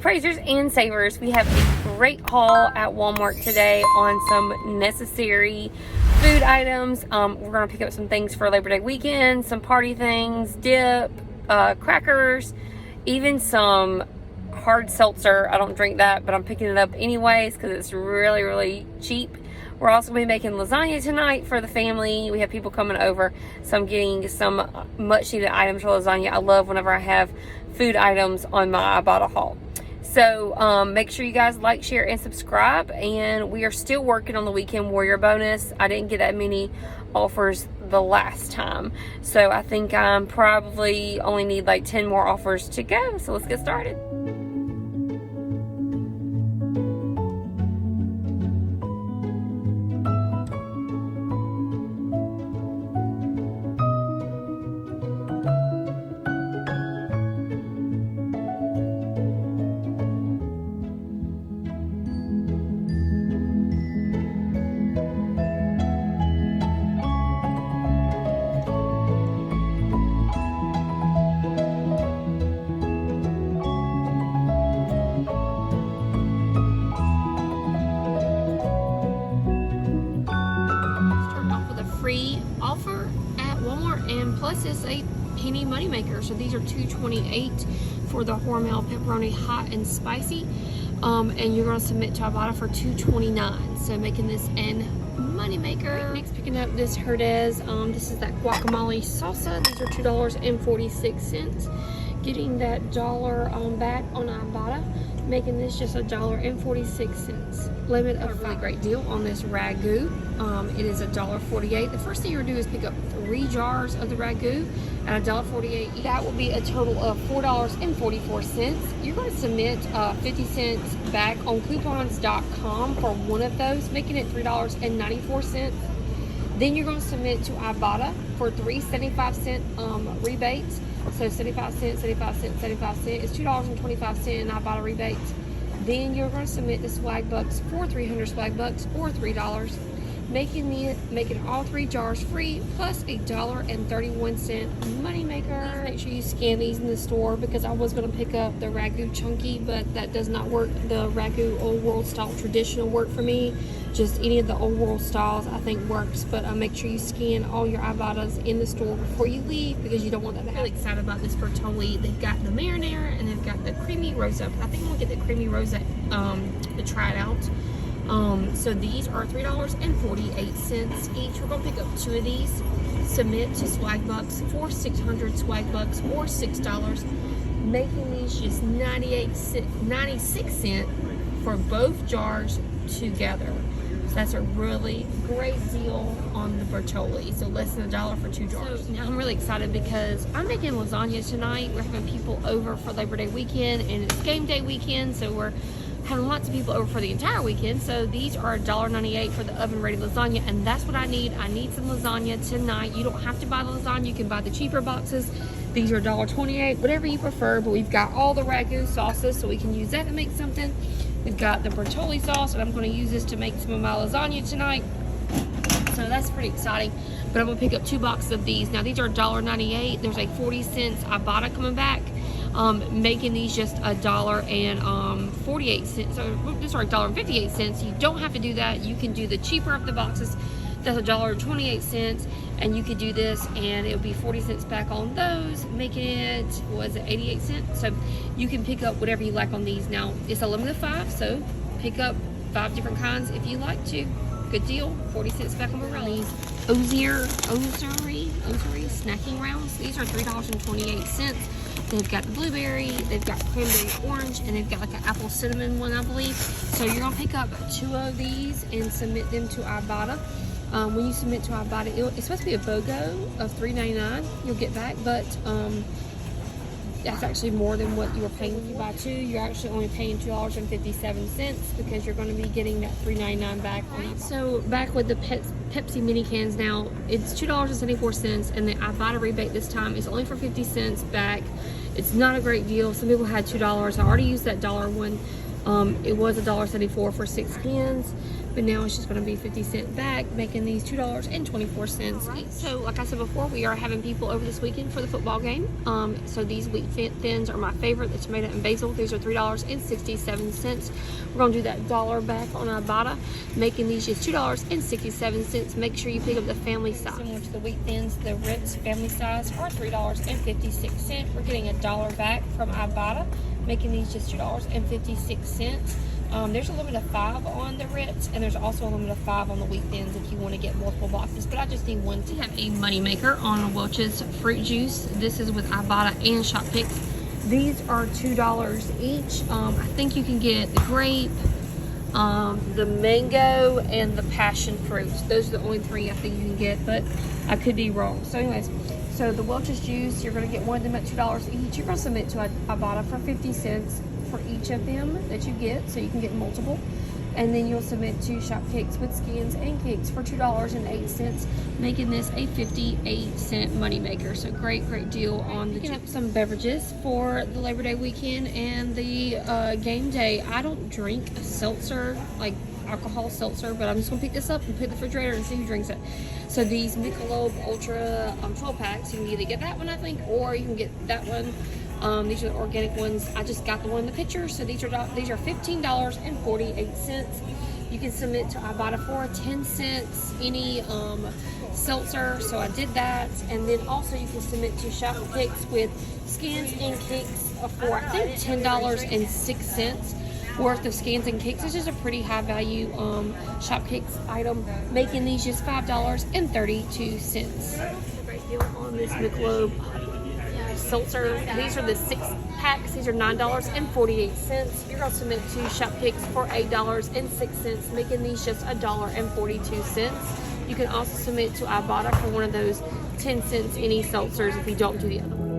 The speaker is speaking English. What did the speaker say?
Praisers and savers, we have a great haul at Walmart today on some necessary food items. We're going to pick up some things for Labor Day weekend, some party things, dip, crackers, even some hard seltzer. I don't drink that, but I'm picking it up anyways because it's really, really cheap. We're also going to be making lasagna tonight for the family. We have people coming over, so I'm getting some much needed items for lasagna. I love whenever I have food items on my IBOTTA haul. So make sure you guys like, share, and subscribe. And we are still working on the Weekend Warrior bonus. I didn't get that many offers the last time, so I think I'm probably only need like 10 more offers to go. So let's get started. Free offer at Walmart, and plus it's a penny moneymaker. So these are $2.28 for the Hormel pepperoni hot and spicy, and you're going to submit to IBOTTA for $2.29, so making this an moneymaker. Next, picking up this Herdez. This is that guacamole salsa. These are $2.46, getting that dollar back on IBOTTA, making this just $1.46. Limit of a really great deal on this ragu. It is $1.48. The first thing you're gonna do is pick up 3 jars of the ragu at $1.48. That will be a total of $4.44. You're going to submit 50 cents back on coupons.com for one of those, making it $3.94. Then you're going to submit to IBOTTA for 3 75-cent rebates. So 75 cents, 75 cents, 75 cents. It's $2.25 in IBOTTA rebates. Then you're going to submit the Swagbucks for 300 Swagbucks or $3, making all 3 jars free, plus $1.31 moneymaker. Make sure you scan these in the store, because I was going to pick up the ragu chunky, but that does not work. The ragu old world style traditional work for me. Just any of the old world styles I think works, but make sure you scan all your IBOTTAs in the store before you leave, because you don't want that to happen. I'm really excited about this bertolli. They've got the marinara and they've got the creamy rosette. I think I'm gonna get the creamy rosette to try it out. So these are $3.48 each. We're gonna pick up 2 of these, submit to Swagbucks for 600 Swagbucks or $6, making these just 96 cents for both jars together. So that's a really great deal on the bertolli. So less than $1 for 2 jars. So now I'm really excited because I'm making lasagna tonight. We're having people over for Labor Day weekend, and it's game day weekend, so we're having lots of people over for the entire weekend. So these are $1.98 for the oven ready lasagna, and that's what I need. I need some lasagna tonight. You don't have to buy the lasagna. You can buy the cheaper boxes. These are $1.28, whatever you prefer, but we've got all the ragu sauces, so we can use that to make something. We've got the bertolli sauce, and I'm going to use this to make some of my lasagna tonight. So that's pretty exciting. But I'm going to pick up 2 boxes of these. Now these are $1.98. There's a 40 cents IBOTTA coming back, making these just $1.48. So sorry, $1.58. You don't have to do that. You can do the cheaper of the boxes. That's $1.28, and you could do this and it would be 40 cents back on those, making it, was it 88 cents? So you can pick up whatever you like on these. Now it's a limit of 5, so pick up 5 different kinds if you like to. Good deal, 40 cents back on Morelli's. Osier snacking rounds. These are $3.28. They've got the blueberry, they've got cranberry orange, and they've got like an apple cinnamon one, I believe. So you're gonna pick up 2 of these and submit them to IBOTTA. When you submit to IBOTTA, it's supposed to be a BOGO of $3.99 you'll get back, but that's actually more than what you were paying. If you buy 2, you're actually only paying $2.57 because you're going to be getting that $3.99 back. Right, so back with the Pepsi mini cans now, it's $2.74, and the IBOTTA rebate this time is only for 50 cents back. It's not a great deal. Some people had $2. I already used that $1 one. It was $1.74 for 6 cans. but now it's just going to be 50 cents back, making these $2.24 each. So like I said before, we are having people over this weekend for the football game. So these wheat thins are my favorite. That's made out in basil. These are $3.67. We're going to do that $1 back on Ibotta, making these just $2.67. Make sure you pick up the family size. Similar to the wheat thins, the Ritz family size are $3.56. We're getting $1 back from Ibotta, making these just $2.56. There's a limit of 5 on the Ritz, and there's also a limit of 5 on the wheat thins if you want to get multiple boxes, but I just need one. We have a money maker on Welch's fruit juice. This is with Ibotta and Shopkicks. These are $2 each. I think you can get the grape, the mango, and the passion fruits. Those are the only 3 I think you can get, but I could be wrong. So anyways, so the Welch's juice, you're going to get one of them at $2 each. You're going to submit to Ibotta for 50 cents for each of them that you get, so you can get multiple. And then you'll submit to Shopkicks with skins and kicks for $2.08, making this a 58-cent moneymaker. So great deal on the. Picking up some beverages for the Labor Day weekend and the game day. I don't drink a seltzer, like alcohol seltzer, but I'm just gonna pick this up and put it in the refrigerator and see who drinks it. So these Michelob Ultra 12 packs, you can either get that one, I think, or you can get that one. These are the organic ones. I just got the one in the picture, so these are $15.48. You can submit to Ibotta for 10 cents any seltzer, so I did that. And then also you can submit to Shopkicks with skins and kicks for I think $10.06 worth of skins and kicks. This is a pretty high value Shopkicks item, making these just $5.32. Great deal on this Michelob seltzer. These are the 6 packs. These are $9.48. You're going to submit to Shopkicks for $8.06, making these just $1.42. You can also submit to Ibotta for one of those 10 cents any seltzers if you don't do the other one.